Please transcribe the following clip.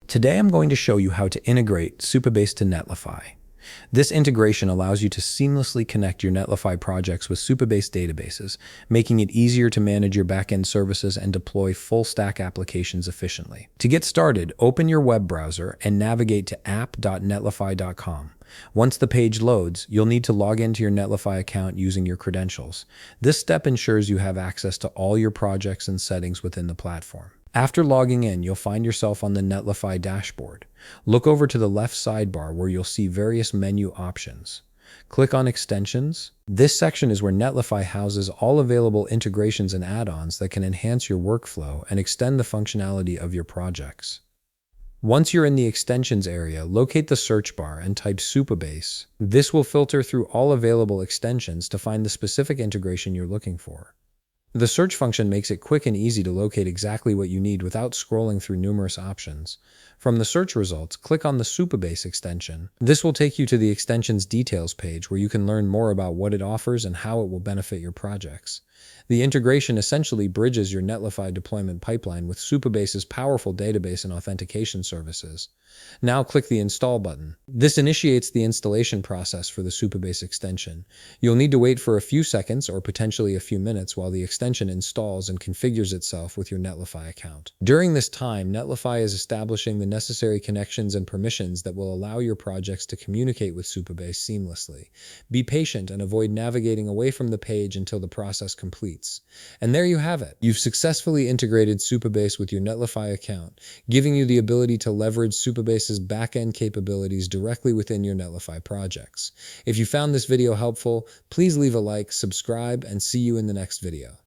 Today I'm going to show you how to integrate Supabase to Netlify. This integration allows you to seamlessly connect your Netlify projects with Supabase databases, making it easier to manage your backend services and deploy full-stack applications efficiently. To get started, open your web browser and navigate to app.netlify.com. Once the page loads, you'll need to log into your Netlify account using your credentials. This step ensures you have access to all your projects and settings within the platform. After logging in, you'll find yourself on the Netlify dashboard. Look over to the left sidebar where you'll see various menu options. Click on Extensions. This section is where Netlify houses all available integrations and add-ons that can enhance your workflow and extend the functionality of your projects. Once you're in the Extensions area, locate the search bar and type Supabase. This will filter through all available extensions to find the specific integration you're looking for. The search function makes it quick and easy to locate exactly what you need without scrolling through numerous options. From the search results, click on the Supabase extension. This will take you to the extension's details page where you can learn more about what it offers and how it will benefit your projects. The integration essentially bridges your Netlify deployment pipeline with Supabase's powerful database and authentication services. Now click the Install button. This initiates the installation process for the Supabase extension. You'll need to wait for a few seconds or potentially a few minutes while the extension installs and configures itself with your Netlify account. During this time, Netlify is establishing the necessary connections and permissions that will allow your projects to communicate with Supabase seamlessly. Be patient and avoid navigating away from the page until the process completes. And there you have it. You've successfully integrated Supabase with your Netlify account, giving you the ability to leverage Supabase's backend capabilities directly within your Netlify projects. If you found this video helpful, please leave a like, subscribe, and see you in the next video.